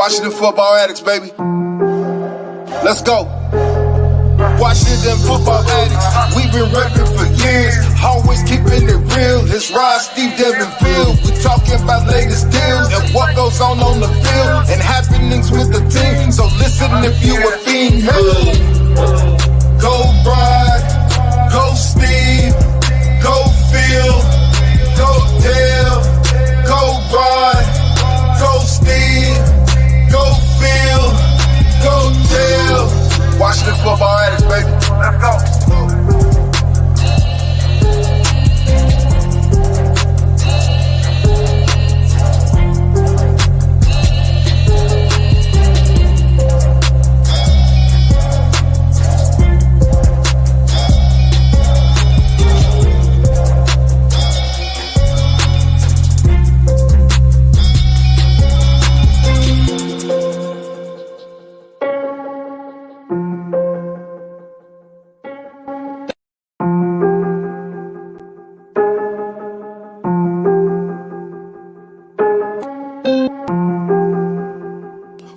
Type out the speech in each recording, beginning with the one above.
Washington football addicts, baby. Let's go. Washington football addicts. We've been repping for years. Always keeping it real. It's Rod, Steve, Devin, Phil. We talking about latest deals and what goes on the field and happenings with the team. So listen if you a fiend. Hey. Go Bride, go Steve, go Phil, go Dale, go Bride, go Steve, go Phil, go Dale. Washington football addicts, baby. Let's go.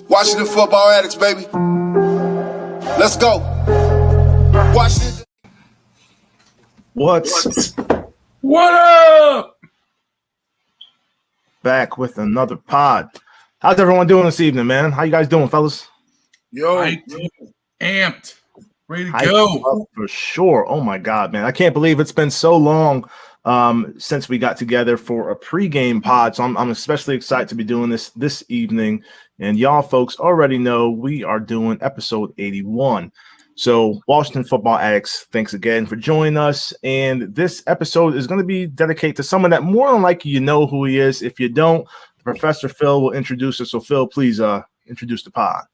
Washington football addicts, baby. Let's go. Washington. What up? Back with another pod. How's everyone doing this evening, man? How you guys doing, fellas? Yo, amped, ready to go. For sure. Oh my God, man. I can't believe it's been so long since we got together for a pregame pod. So I'm especially excited to be doing this evening. And y'all folks already know we are doing episode 81. So Washington football addicts, thanks again for joining us. And this episode is going to be dedicated to someone that more than likely you know who he is. If you don't, Professor Phil will introduce us. So Phil, please introduce the pod.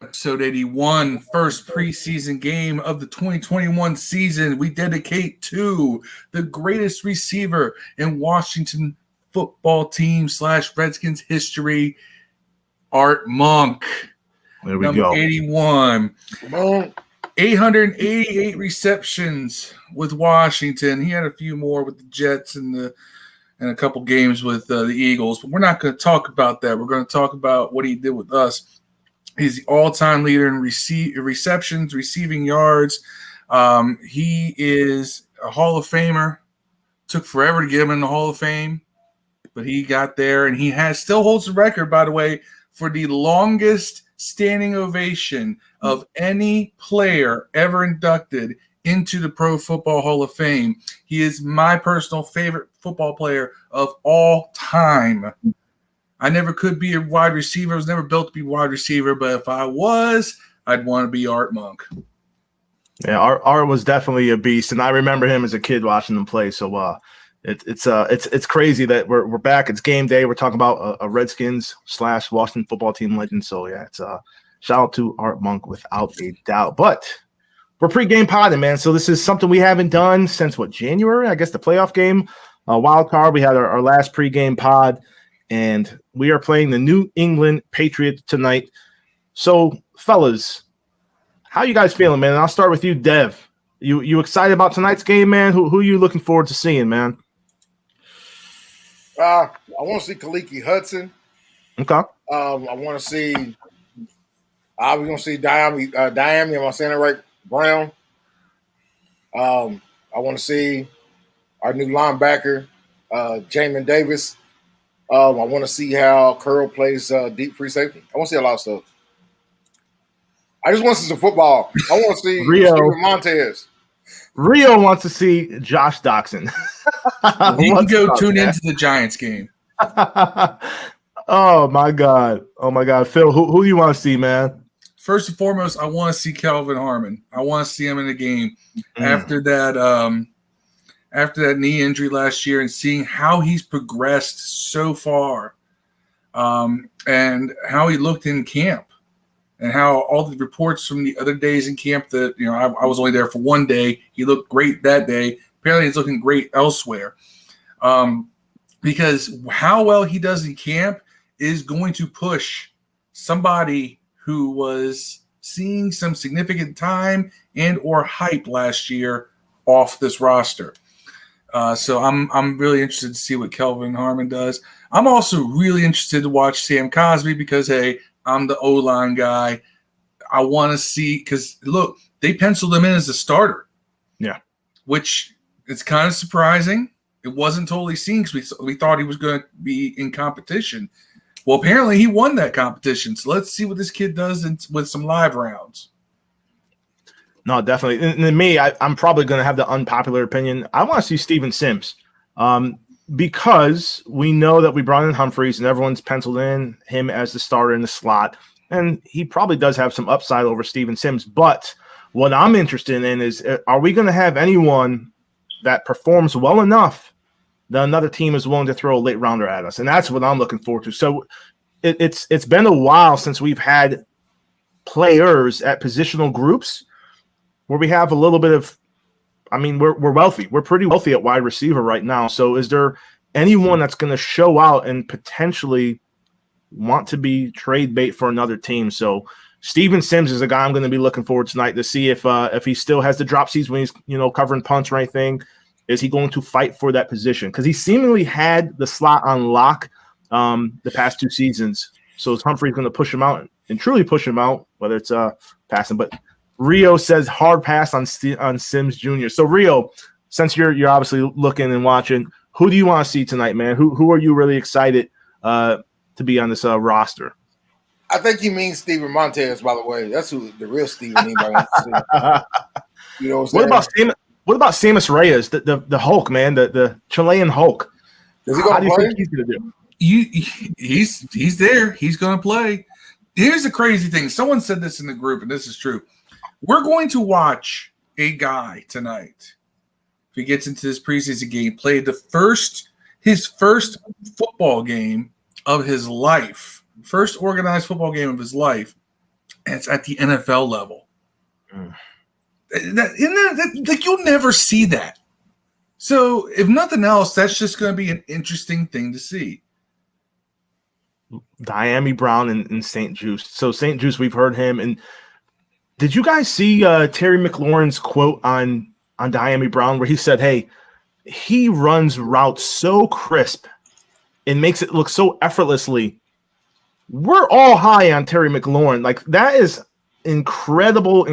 Episode 81, first preseason game of the 2021 season. We dedicate to the greatest receiver in Washington football team / Redskins history, Art Monk. There we Number go. 81. 888 receptions with Washington. He had a few more with the Jets and a couple games with the Eagles. But we're not going to talk about that. We're going to talk about what he did with us. He's the all-time leader in receptions, receiving yards. He is a Hall of Famer. Took forever to get him in the Hall of Fame, but he got there, and he still holds the record, by the way, for the longest standing ovation of any player ever inducted into the Pro Football Hall of Fame. He is my personal favorite football player of all time. I never could be a wide receiver. I was never built to be a wide receiver, but if I was, I'd want to be Art Monk. Yeah, Art was definitely a beast, and I remember him as a kid watching him play. So it's crazy that we're back. It's game day. We're talking about a Redskins / Washington football team legend. So yeah, it's shout out to Art Monk without a doubt. But we're pregame podding, man. So this is something we haven't done since January? I guess the playoff game, wild card. We had our last pregame pod, and we are playing the New England Patriots tonight. So, fellas, how you guys feeling, man? And I'll start with you, Dev. You excited about tonight's game, man? Who are you looking forward to seeing, man? I want to see Kaliki Hudson. Okay. I want to see. I was going to see Diami. Am I saying it right? Brown. I want to see our new linebacker, Jamin Davis. I want to see how Curl plays deep free safety. I want to see a lot of stuff. I just want to see some football. I want to see Rio Montez. Rio wants to see Josh Doxson. He can go tune into the Giants game. Oh my God. Phil, who do you want to see, man? First and foremost, I want to see Calvin Harmon. I want to see him in the game after that knee injury last year, and seeing how he's progressed so far, and how he looked in camp, and how all the reports from the other days in camp that, I was only there for one day. He looked great that day. Apparently he's looking great elsewhere. Because how well he does in camp is going to push somebody who was seeing some significant time and or hype last year off this roster. So I'm really interested to see what Kelvin Harmon does. I'm also really interested to watch Sam Cosby because, hey, I'm the O-line guy. I want to see because, look, they penciled him in as a starter. Yeah. Which is kind of surprising. It wasn't totally seen because we thought he was going to be in competition. Well, apparently he won that competition. So let's see what this kid does with some live rounds. No, definitely. And me, I'm probably going to have the unpopular opinion. I want to see Steven Sims because we know that we brought in Humphreys and everyone's penciled in him as the starter in the slot. And he probably does have some upside over Steven Sims. But what I'm interested in is, are we going to have anyone that performs well enough that another team is willing to throw a late rounder at us? And that's what I'm looking forward to. So it's been a while since we've had players at positional groups where we have a little bit of, I mean, we're wealthy. We're pretty wealthy at wide receiver right now. So is there anyone that's going to show out and potentially want to be trade bait for another team? So Steven Sims is a guy I'm going to be looking forward tonight to see if he still has the drop seats when he's, covering punts or anything. Is he going to fight for that position? Because he seemingly had the slot on lock the past 2 seasons. So is Humphrey going to push him out and truly push him out, whether it's passing? But Rio says hard pass on Sims Jr. So Rio, since you're obviously looking and watching, who do you want to see tonight, man? Who are you really excited to be on this roster? I think he means Steven Montez, by the way. That's who the real Steven anybody wants to see. You know what I'm saying? What about Samus Reyes, the Hulk, man, the Chilean Hulk? Is he going to play? Think he's going to do? He's there. He's going to play. Here's the crazy thing. Someone said this in the group, and this is true. We're going to watch a guy tonight, if he gets into this preseason game, play his first football game of his life, first organized football game of his life, and it's at the NFL level. Like you'll never see that. So if nothing else, that's just going to be an interesting thing to see. Diami Brown and St. Juice. So St. Juice, we've heard him. And did you guys see Terry McLaurin's quote on Diami Brown where he said, hey, he runs routes so crisp and makes it look so effortlessly. We're all high on Terry McLaurin. Like that is incredible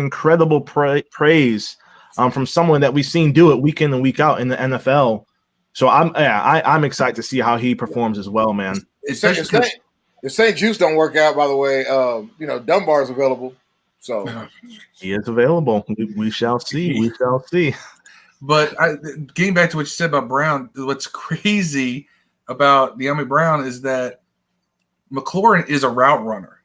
praise from someone that we've seen do it week in and week out in the NFL. So I'm excited to see how he performs as well, man. If St. Juice don't work out, by the way, Dunbar's available. So he is available. We shall see. We shall see. But getting back to what you said about Brown, what's crazy about Diami Brown is that McLaurin is a route runner.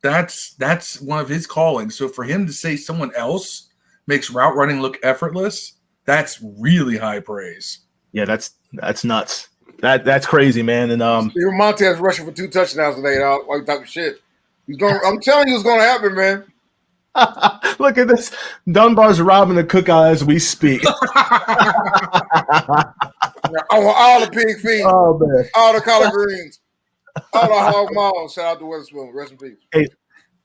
That's one of his callings. So for him to say someone else makes route running look effortless, that's really high praise. Yeah, that's nuts. That's crazy, man. And Steven Montez rushing for 2 touchdowns today, dog. Why you talking shit? I'm telling you, it's going to happen, man. Look at this. Dunbar's robbing the cookout as we speak. All the pig feet. Oh, man. All the collard greens. All the hog maws. Shout out to Weatherspoon. Rest in peace. Hey,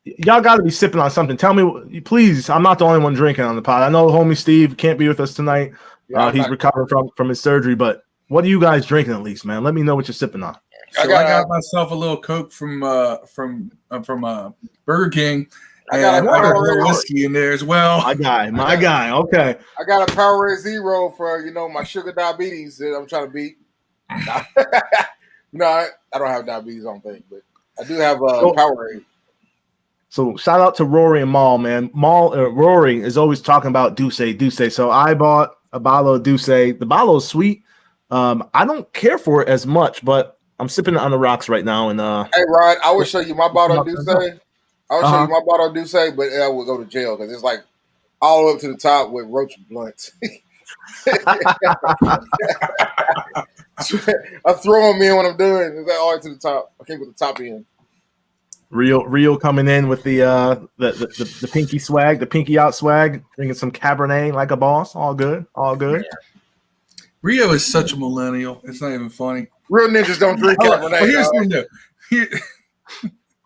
y'all got to be sipping on something. Tell me, please. I'm not the only one drinking on the pod. I know homie Steve can't be with us tonight. He's recovering from his surgery. But what are you guys drinking at least, man? Let me know what you're sipping on. So I got myself a little Coke from Burger King. I got a whiskey in there as well. My guy. Okay. I got a Powerade Zero for my sugar diabetes that I'm trying to beat. No, I don't have diabetes, I don't think, but I do have Powerade. So shout out to Rory and Maul, man. Rory is always talking about Douce. So I bought a bottle of Douce. The bottle is sweet. I don't care for it as much, but I'm sipping it on the rocks right now. And hey, Rod, I will show you my bottle of Douce. I will show you my bottle of Douce, but I will go to jail because it's like all the way up to the top with roach blunts. I throw them in when I'm doing. It's like all the way to the top. I can't put the top in. Rio coming in with the pinky swag, the pinky out swag, drinking some Cabernet like a boss. All good. Yeah. Rio is such a millennial. It's not even funny. Real ninjas don't drink Cabernet. Here's the thing, though.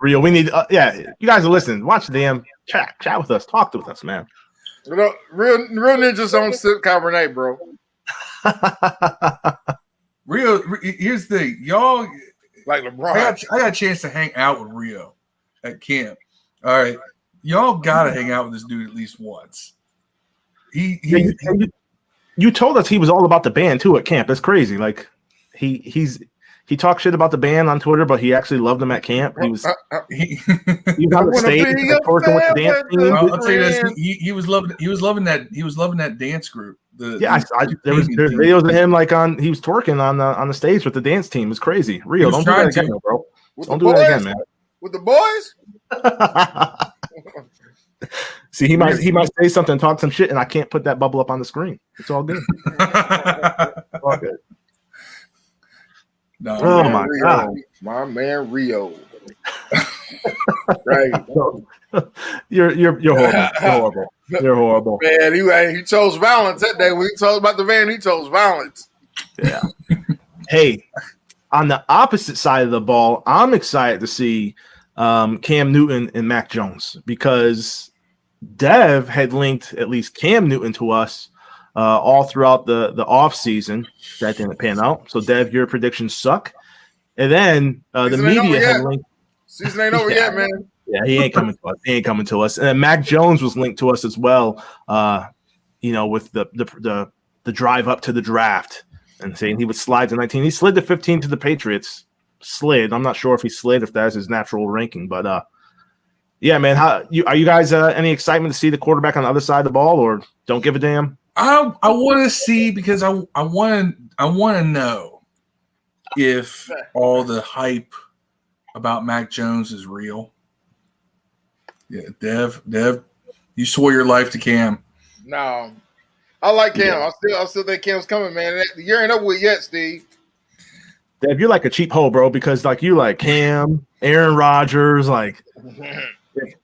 Rio, we need you guys are listening. Watch the damn chat with us. Talk with us, man. Real ninjas don't sip Cabernet, bro. Rio, here's the thing, y'all. Like LeBron. I got a chance to hang out with Rio at camp. All right, y'all gotta hang out with this dude at least once. You told us he was all about the band too at camp. That's crazy. Like he talked shit about the band on Twitter, but he actually loved them at camp. He was on the stage like, working with the dance team. I'll tell you this: he was loving that dance group. There's videos of him like he was twerking on the stage with the dance team. It's crazy. Rio, don't do that again, bro. Don't do that again, man. With the boys. See, he might say something, talk some shit, and I can't put that bubble up on the screen. It's all good. It's all good. No, oh my Rio, God, my man Rio. Right. You're horrible. You're horrible. Man, he chose violence that day. When he told about the van, he chose violence. Yeah. Hey, on the opposite side of the ball, I'm excited to see Cam Newton and Mac Jones because Dev had linked at least Cam Newton to us all throughout the off season. That didn't pan out. So Dev, your predictions suck. And then the media had linked. Season ain't over yet, man. Yeah, he ain't coming to us. He ain't coming to us. And then Mac Jones was linked to us as well. With the drive up to the draft and saying he would slide to 19. He slid to 15 to the Patriots. Slid. I'm not sure if he slid, if that's his natural ranking, but yeah, man. Are you guys any excitement to see the quarterback on the other side of the ball, or don't give a damn? I want to see because I want to know if all the hype about Mac Jones is real. Yeah, Dev, you swore your life to Cam. No, I like Cam. Yeah. I still think Cam's coming, man. The year ain't over with yet, Steve. Dev, you're like a cheap hoe, bro, because like you like Cam, Aaron Rodgers, like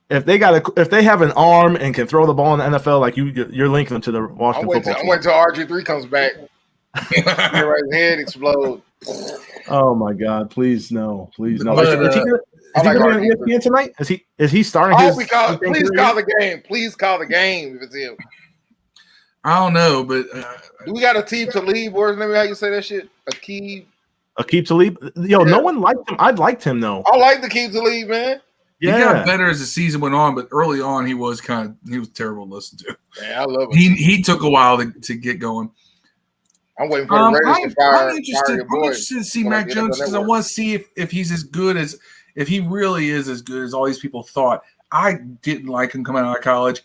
if they have an arm and can throw the ball in the NFL, like you're linking them to the Washington football team. I'm waiting until RG3 comes back. His head explode. Oh my God! Please no! Please no! But, is he going to be ESPN tonight? Is he starting? Please call the game. Please call the game if it's him. I don't know, but do we got a team to leave? Or maybe how you say that shit? Aqib Talib. Yo, no one liked him. I liked him though. I like the Aqib Talib, man. Yeah. He got better as the season went on, but early on he was terrible to listen to. Yeah, I love him. He took a while to get going. I'm waiting for the Raiders to fire. I'm interested to see Mac Jones because I want to see if he's as good as if he really is as good as all these people thought. I didn't like him coming out of college.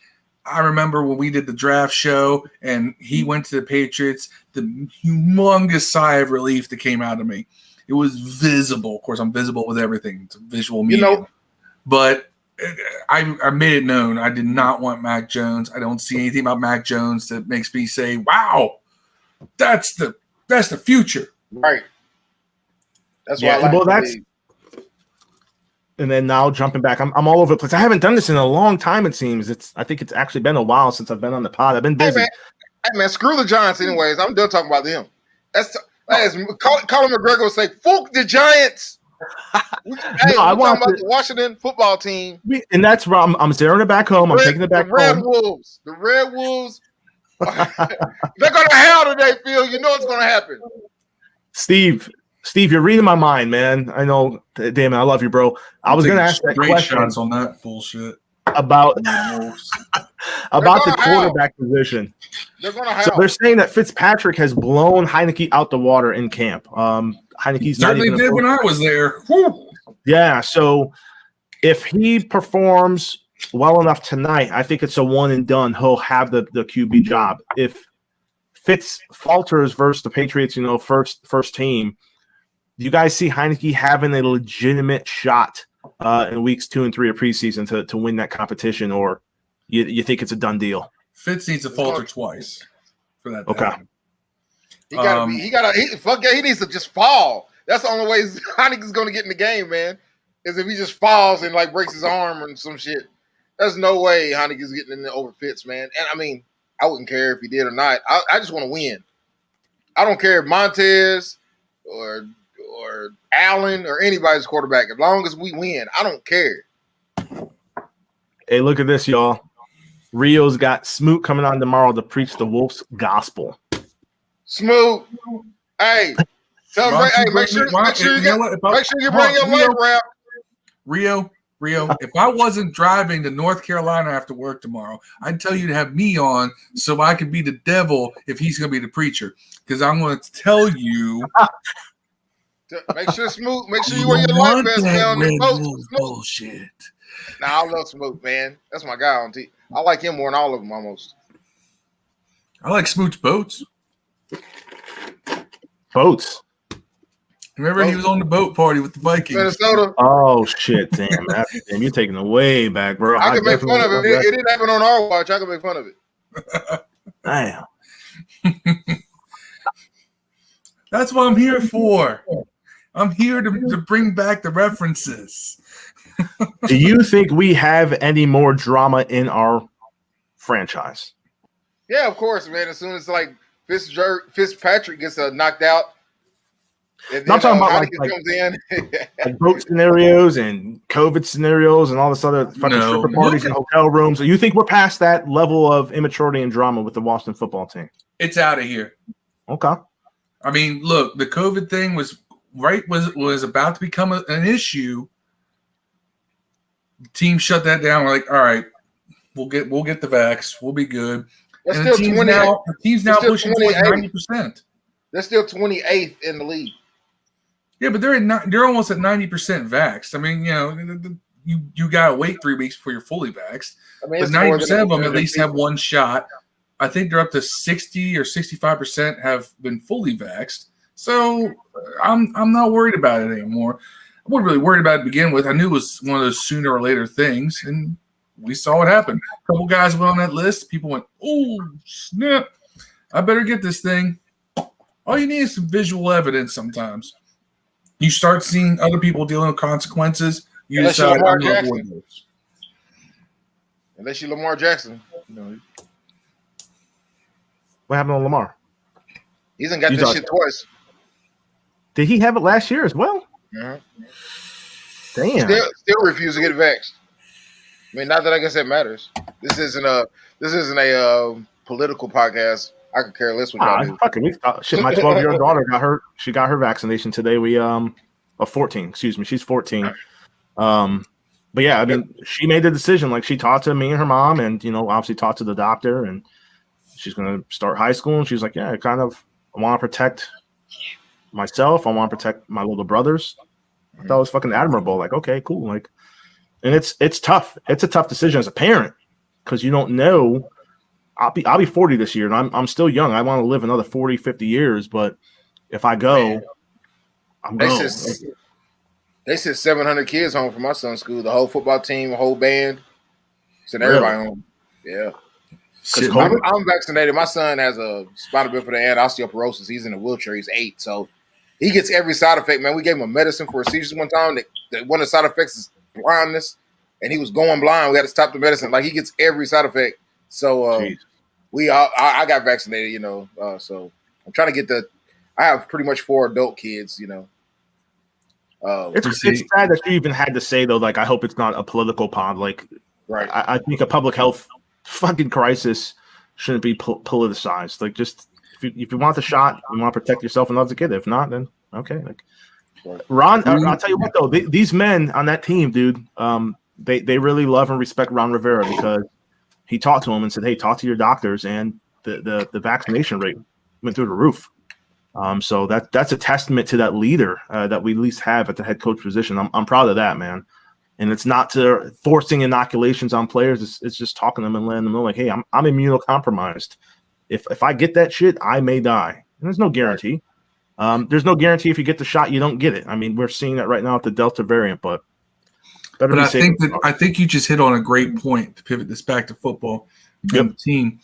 I remember when we did the draft show and he went to the Patriots, the humongous sigh of relief that came out of me. It was visible. Of course, I'm visible with everything. It's a visual medium. But I made it known I did not want Mac Jones. I don't see anything about Mac Jones that makes me say, wow, that's the future. Right. That's why I like And then now jumping back, I'm all over the place. I haven't done this in a long time, it seems. I think it's actually been a while since I've been on the pod. I've been busy. Hey, man, screw the Giants anyways. I'm done talking about them. Colin McGregor would say, "Fuck the Giants." I want talking about the Washington football team. And that's where I'm zeroing it back home. I'm taking it back home. The Red Wolves. They're going to hell today, Phil. You know it's going to happen. Steve, you're reading my mind, man. I know. Damn it, I love you, bro. I was going to ask that question on that bullshit about the quarterback position. They're going to So they're saying that Fitzpatrick has blown Heineken out the water in camp. Heineken's certainly did when I was there. Whew. Yeah. So if he performs well enough tonight, I think it's a one and done. He'll have the QB job. If Fitz falters versus the Patriots, first team, do you guys see Heineken having a legitimate shot in weeks 2 and 3 of preseason to win that competition, or you think it's a done deal? Fitz needs to falter twice for that. Okay. He needs to just fall. That's the only way Heineken's going to get in the game, man. Is if he just falls and like breaks his arm or some shit. There's no way Heineken's getting in there over Fitz, man. And I mean, I wouldn't care if he did or not. I just want to win. I don't care if Montez or Allen or anybody's quarterback. As long as we win, I don't care. Hey, look at this, y'all. Rio's got Smoot coming on tomorrow to preach the Wolf's gospel. Smooth. Hey, tell Why him, hey, don't make sure you know what? If I- make sure you hold bring on, your leg wrap. Rio, if I wasn't driving to North Carolina after work tomorrow, I'd tell you to have me on so I could be the devil if he's going to be the preacher. Because I'm going to tell you. Make sure you You wear your don't life want vest, that man, on these Red boats. Bull Smooth. bullshit. Nah, I love Smooth, man. That's my guy on T. I like him more than all of them almost. I like Smoot's boats. Boats. Remember, he was on the boat party with the Vikings. Minnesota. Oh shit! Damn, damn, you're taking it way back, bro. I can make fun of it. It didn't happen on our watch. I can make fun of it. Damn. That's what I'm here for. I'm here to bring back the references. Do you think we have any more drama in our franchise? Yeah, of course, man. As soon as like Fitzpatrick gets knocked out, and then I'm talking about Heineken comes in. like boat scenarios and COVID scenarios and all this other fucking stripper parties and hotel rooms. So you think we're past that level of immaturity and drama with the Washington football team? It's out of here. Okay. I mean, look, the COVID thing was about to become an issue. The team shut that down. We're like, all right, we'll get the vax. We'll be good. That's and still the team's now pushing towards 90%. They're still 28th in the league. Yeah, but they're almost at 90% vaxxed. I mean, you know, you gotta wait 3 weeks before you're fully vaxxed. I mean, but 90% of them at least have one shot. I think they're up to 60 or 65% have been fully vaxxed. So I'm not worried about it anymore. I wasn't really worried about it to begin with. I knew it was one of those sooner or later things, and we saw what happened. A couple guys went on that list. People went, oh, snap. I better get this thing. All you need is some visual evidence sometimes. You start seeing other people dealing with consequences. You decide I'm going to avoid those. Unless you're Lamar Jackson. You know. What happened on Lamar? He hasn't got this shit twice. Did he have it last year as well? Mm-hmm. Damn. Still refuse to get vaxxed. I mean, not that I guess that matters. This isn't a political podcast. I could care less what y'all do. Fucking shit, my 12-year-old daughter got her. She got her vaccination today. 14. Excuse me, she's 14. But yeah, I mean, she made the decision. Like, she talked to me and her mom, and obviously talked to the doctor, and she's gonna start high school. And she's like, yeah, I want to protect myself. I want to protect my little brothers. I thought it was fucking admirable. Like, okay, cool. Like, and it's tough. It's a tough decision as a parent because you don't know. I'll be 40 this year, and I'm still young. I want to live another 40, 50 years, but if I go, I'm going. They sent 700 kids home from my son's school. The whole football team, the whole band, sent everybody home. Yeah. I'm vaccinated. My son has a spinal bifida and osteoporosis. He's in a wheelchair. He's 8, so he gets every side effect. Man, we gave him a medicine for a seizure one time. One of the side effects is blindness, and he was going blind. We had to stop the medicine. Like, he gets every side effect. So I got vaccinated. So I'm trying to get I have pretty much 4 adult kids. It's sad that you even had to say though. Like, I hope it's not a political pond. Like, right? I think a public health fucking crisis shouldn't be politicized. Like, just if you want the shot, you want to protect yourself and others to get it. If not, then okay. Like, Ron, I'll tell you what though, these men on that team, dude, they really love and respect Ron Rivera because he talked to him and said, "Hey, talk to your doctors," and the vaccination rate went through the roof. So that's a testament to that leader that we at least have at the head coach position. I'm proud of that, man. And it's not to forcing inoculations on players. It's just talking to them and letting them know, like, hey, I'm immunocompromised. If I get that shit, I may die. And there's no guarantee. There's no guarantee if you get the shot, you don't get it. I mean, we're seeing that right now with the Delta variant, but I think you just hit on a great point to pivot this back to football and the team.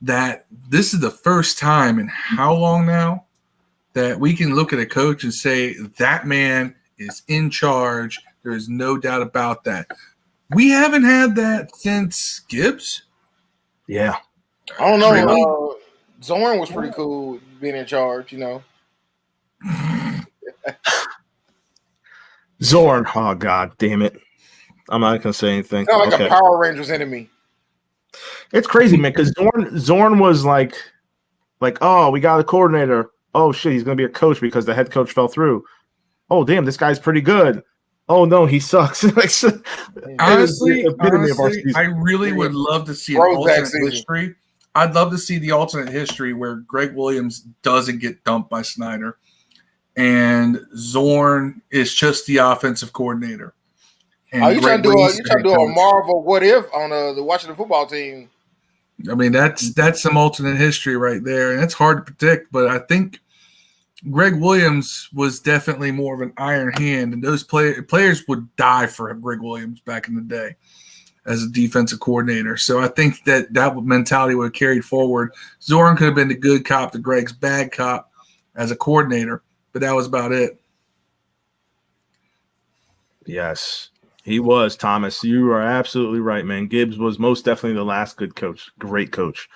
That this is the first time in how long now that we can look at a coach and say that man is in charge. There is no doubt about that. We haven't had that since Gibbs. Yeah. I don't know. Really? Zorn was pretty cool being in charge, Zorn. Oh, God damn it. I'm not going to say anything. Kind of like a Power Rangers enemy. It's crazy, man, because Zorn was like Like, oh, we got a coordinator. Oh shit, he's gonna be a coach because the head coach fell through. Oh damn, this guy's pretty good. Oh no, he sucks. Honestly, I really would love to see an alternate history. I'd love to see the alternate history where Greg Williams doesn't get dumped by Snyder, and Zorn is just the offensive coordinator. And you trying to do a Marvel what if on the Washington football team? I mean, that's some alternate history right there, and it's hard to predict. But I think Greg Williams was definitely more of an iron hand, and those players would die for Greg Williams back in the day as a defensive coordinator. So I think that mentality would have carried forward. Zorn could have been the good cop to Greg's bad cop as a coordinator, but that was about it. Yes. He was, Thomas. You are absolutely right, man. Gibbs was most definitely the last good coach. Great coach.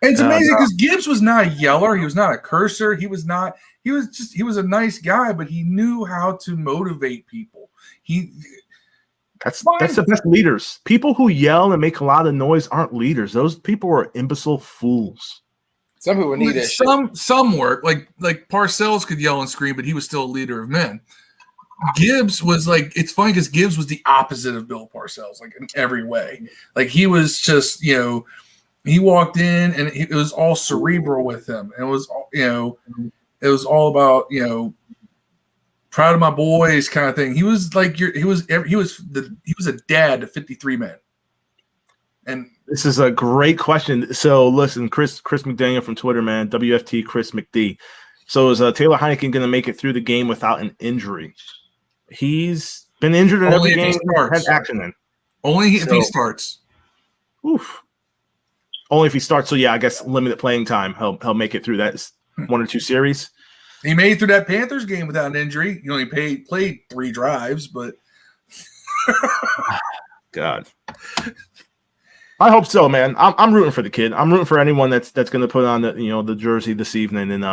And it's amazing because Gibbs was not a yeller. He was not a cursor. He was a nice guy, but he knew how to motivate people. That's the best leaders. People who yell and make a lot of noise aren't leaders. Those people are imbecile fools. Some people need that. Some work. Like Parcells could yell and scream, but he was still a leader of men. Gibbs was like, it's funny because Gibbs was the opposite of Bill Parcells, like in every way. Like he was just, he walked in and it was all cerebral with him. And it was, it was all about, proud of my boys kind of thing. He was like, he was a dad to 53 men. And this is a great question. So listen, Chris McDaniel from Twitter, man, WFT Chris McD. So is Taylor Heineken going to make it through the game without an injury? He's been injured in every game. Has action in. Only if he starts. Oof. Only if he starts. So yeah, I guess limited playing time. He'll make it through that 1 or 2 series. He made it through that Panthers game without an injury. He only played 3 drives, but God. I hope so, man. I'm rooting for the kid. I'm rooting for anyone that's going to put on the jersey this evening and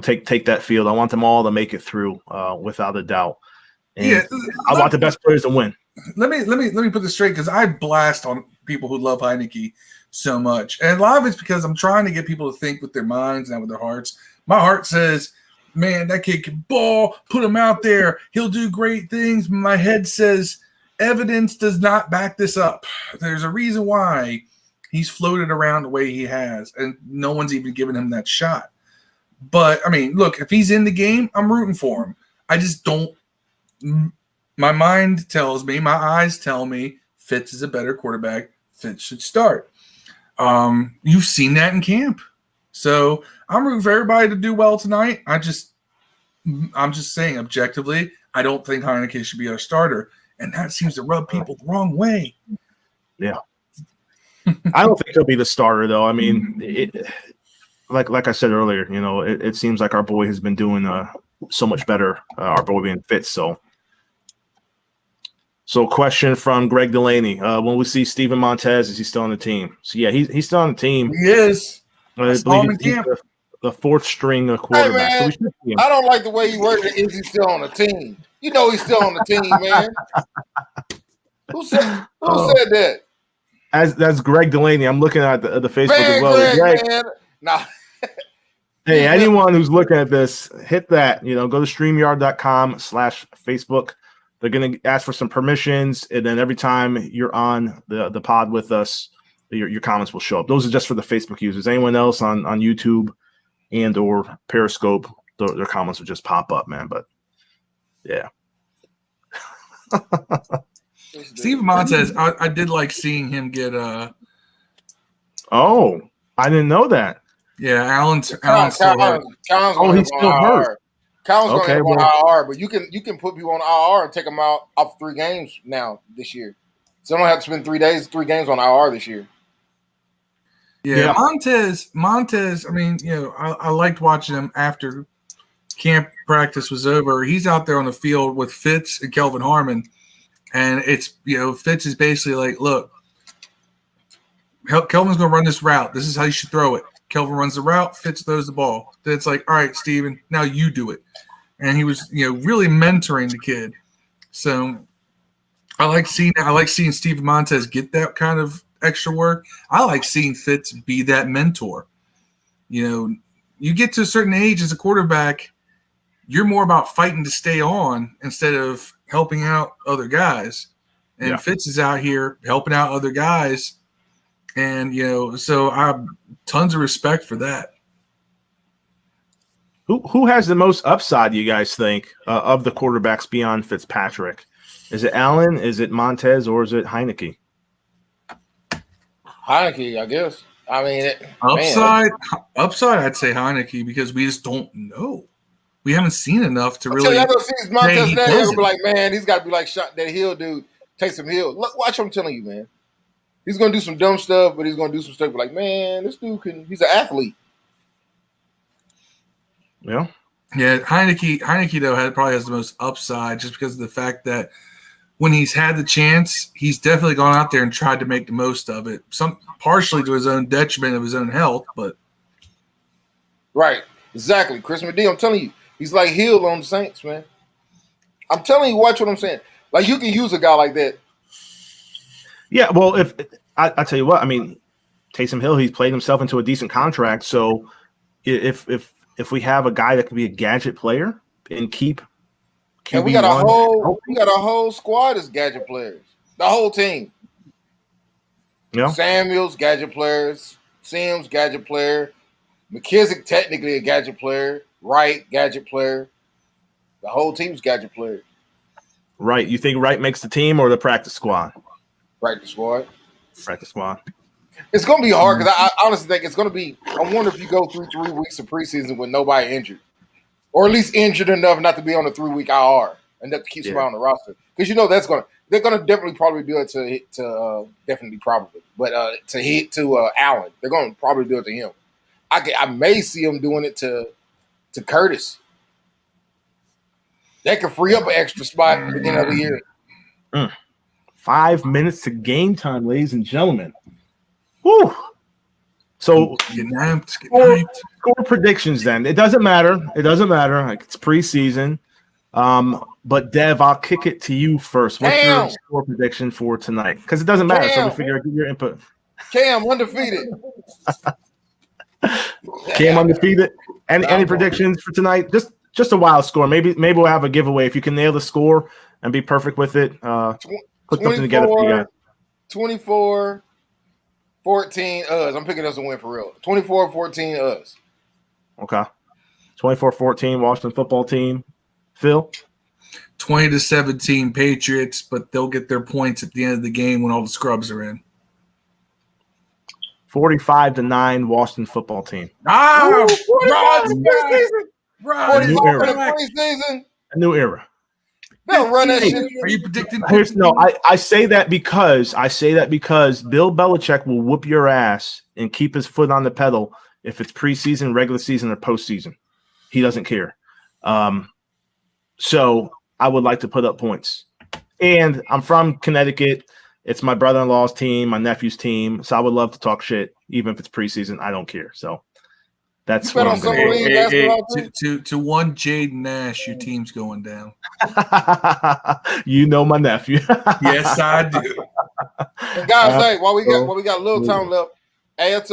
take that field. I want them all to make it through without a doubt. And I want the best players to win. Let me put this straight because I blast on people who love Heineke so much, and a lot of it's because I'm trying to get people to think with their minds and with their hearts. My heart says, "Man, that kid can ball. Put him out there. He'll do great things." My head says, "Evidence does not back this up. There's a reason why he's floated around the way he has, and no one's even given him that shot." But I mean, look, if he's in the game, I'm rooting for him. I just don't. My mind tells me, my eyes tell me, Fitz is a better quarterback. Fitz should start. You've seen that in camp, so I'm rooting for everybody to do well tonight. I'm just saying objectively, I don't think Heineken should be our starter, and that seems to rub people the wrong way. Yeah, I don't think he'll be the starter though. I mean, like I said earlier, it seems like our boy has been doing so much better. Our boy being Fitz, So question from Greg Delaney. When we see Steven Montez, is he still on the team? So, yeah, he's still on the team. He is. I believe he's the 4th string quarterback. Hey, man, so we I don't like the way you worded it. Is he still on the team? He's still on the team, man. Who said that? That's Greg Delaney. I'm looking at the Facebook as well. Greg, man. Nah. Hey, anyone who's looking at this, hit that. Go to StreamYard.com/Facebook. They're going to ask for some permissions, and then every time you're on the pod with us, your comments will show up. Those are just for the Facebook users. Anyone else on YouTube and or Periscope, their comments will just pop up, man. But, yeah. Steve Montez, I did like seeing him get Oh, I didn't know that. Yeah, Allen's still hurt. He's still hurt. Colin's going to have on IR, but you can put people on IR and take them out off 3 games now this year. So I don't have to spend 3 games on IR this year. Yeah. Montez. I mean, I liked watching him after camp practice was over. He's out there on the field with Fitz and Kelvin Harmon, and it's Fitz is basically like, look, Kelvin's going to run this route. This is how you should throw it. Kelvin runs the route, Fitz throws the ball. Then it's like, all right, Steven, now you do it. And he was, really mentoring the kid. So I like seeing Steven Montez get that kind of extra work. I like seeing Fitz be that mentor. You know, you get to a certain age as a quarterback, you're more about fighting to stay on instead of helping out other guys. And Fitz is out here helping out other guys. And, you know, so I have tons of respect for that. Who has the most upside, you guys think, of the quarterbacks beyond Fitzpatrick? Is it Allen, is it Montez, or is it Heineke? Heineke, I guess. I mean, upside, I'd say Heineke because we just don't know. We haven't seen enough to really. I'm gonna see Montez now. You're gonna be like, man, he's got to be like shot that Hill dude. Taysom Hill. Look, watch what I'm telling you, man. He's gonna do some dumb stuff, but he's gonna do some stuff. Like, man, this dude he's an athlete. Yeah. Yeah, Heineke though probably has the most upside just because of the fact that when he's had the chance, he's definitely gone out there and tried to make the most of it. Some partially to his own detriment of his own health, but right, exactly. Chris McD, I'm telling you, he's like Hill on the Saints, man. I'm telling you, watch what I'm saying. Like you can use a guy like that. Yeah, well, if I tell you what, I mean, Taysom Hill, he's played himself into a decent contract. So if we have a guy that can be a gadget player and keep QB1, and we got a whole squad as gadget players. The whole team. Yeah. Samuels, gadget players. Sims, gadget player. McKissick, technically a gadget player. Wright, gadget player. The whole team's gadget player. Right. You think Wright makes the team or the practice squad? Practice squad. Practice squad. It's going to be hard because I honestly think it's going to be – I wonder if you go through 3 weeks of preseason with nobody injured. Or at least injured enough not to be on a 3-week IR and to keep somebody on the roster. Because you know they're going to definitely probably do it to Allen. They're going to probably do it to him. I may see him doing it to Curtis. That could free up an extra spot at the beginning of the year. 5 minutes to game time, ladies and gentlemen. Woo! So score predictions then. It doesn't matter. Like it's preseason. But Dev, I'll kick it to you first. What's your score prediction for tonight? Because it doesn't matter. So we figure I'll give your input. Cam undefeated. Cam undefeated. Any predictions for tonight? Just a wild score. Maybe we'll have a giveaway if you can nail the score and be perfect with it. Put something together for you guys. 24-14 us. I'm picking us a win for real. 24-14 us. Okay. 24-14 Washington football team. Phil? 20-17 Patriots, but they'll get their points at the end of the game when all the scrubs are in. 45-9 Washington football team. Right. A new era. They'll run that shit. Are you predicting? I say that because Bill Belichick will whoop your ass and keep his foot on the pedal if it's preseason, regular season, or postseason. He doesn't care. So I would like to put up points. And I'm from Connecticut. It's my brother-in-law's team, my nephew's team. So I would love to talk shit, even if it's preseason. I don't care. So that's what I'm going to do. To one Jade Nash, your team's going down. You know my nephew. Yes, I do. And guys, hey, while we got a little time left, hey, let's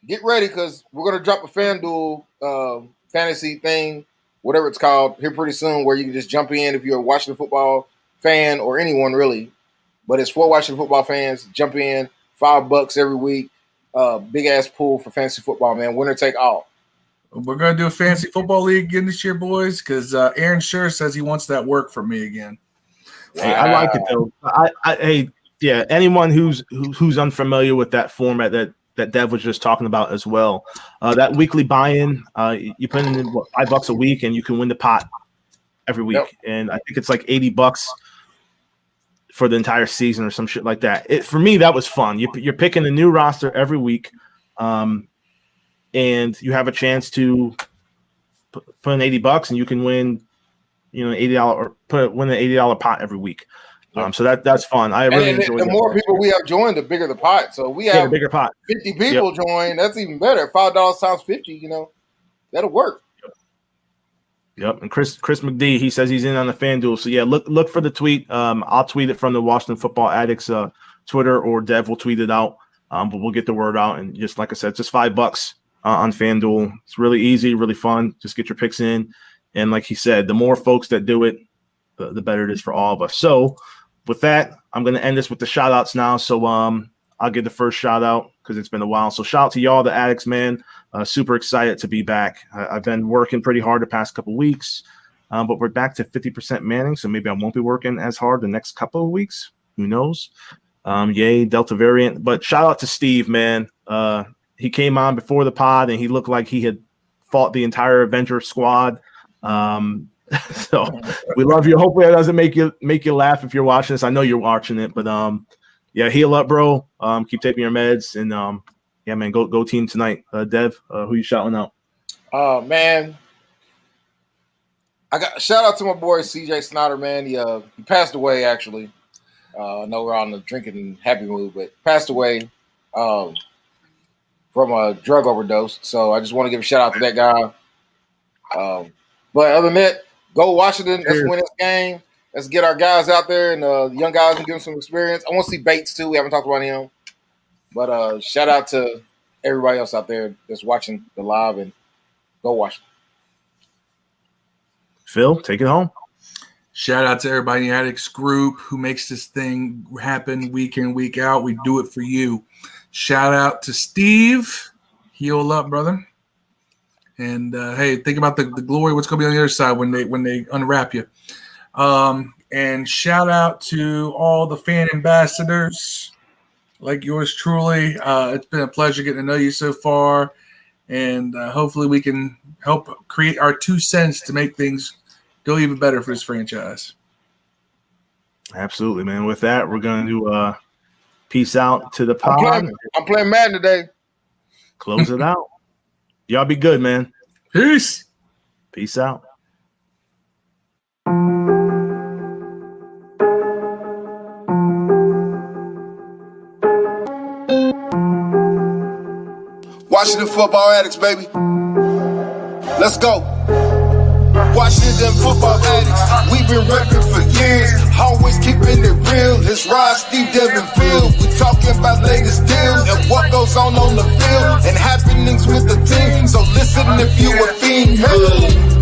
get ready because we're gonna drop a FanDuel fantasy thing, whatever it's called, here pretty soon, where you can just jump in if you're a Washington football fan or anyone really. But it's for Washington football fans. Jump in, $5 every week. Big ass pool for fantasy football, man. Winner take all. We're gonna do a fantasy football league again this year, boys, because Aaron Sure says he wants that work from me again. Wow. Hey, I like it though. Anyone who's unfamiliar with that format that Dev was just talking about as well, that weekly buy-in, you put in $5 a week and you can win the pot every week. Yep. And I think it's like $80 for the entire season or some shit like that. For me, that was fun. You're picking a new roster every week, and you have a chance to put in $80 and you can win, $80 or win an $80 pot every week. So that's fun. I really enjoy it. The more people we have joined, the bigger the pot. So we have a bigger pot. 50 people join. That's even better. $5 times 50. That'll work. Yep, and Chris McD, he says he's in on the FanDuel. So yeah, look for the tweet. I'll tweet it from the Washington Football Addicts Twitter, or Dev will tweet it out. But we'll get the word out. And just like I said, just $5 on FanDuel. It's really easy, really fun. Just get your picks in. And like he said, the more folks that do it, the better it is for all of us. So with that, I'm going to end this with the shout outs now. So I'll give the first shout out because it's been a while. So shout out to y'all, the Addicts, man. Super excited to be back. I've been working pretty hard the past couple weeks, but we're back to 50% manning. So maybe I won't be working as hard the next couple of weeks. Who knows? Yay, Delta variant. But shout out to Steve, man. He came on before the pod and he looked like he had fought the entire Avenger squad. So we love you. Hopefully that doesn't make you laugh if you're watching this. I know you're watching it, but yeah, heal up, bro. Keep taking your meds, and yeah, man, go team tonight. Dev, who you shouting out? Man, I got shout out to my boy CJ Snyder, man. He passed away actually. I know we're on the drinking and happy mood, but passed away from a drug overdose. So I just want to give a shout out to that guy. But other than that, go Washington. Let's win this game. Let's get our guys out there and the young guys and give them some experience. I want to see Bates too. We haven't talked about him. But shout out to everybody else out there that's watching the live, and go Washington. Phil, take it home. Shout out to everybody in the Addicts group who makes this thing happen week in, week out. We do it for you. Shout out to Steve. Heal up, brother. And hey, think about the glory, what's going to be on the other side when they unwrap you. And shout out to all the fan ambassadors like yours truly. It's been a pleasure getting to know you so far. And hopefully we can help create our 2 cents to make things go even better for this franchise. Absolutely, man. With that, we're going to peace out to the pod. I'm playing Madden today. Close it out. Y'all be good, man. Peace. Peace out. Washington football addicts, baby. Let's go. Washington football addicts. We've been repping for years. Always keeping it real. It's Rod, Steve, Devin, Phil. We talking about latest deals and what goes on the field and happenings with the team. So listen if you a fiend.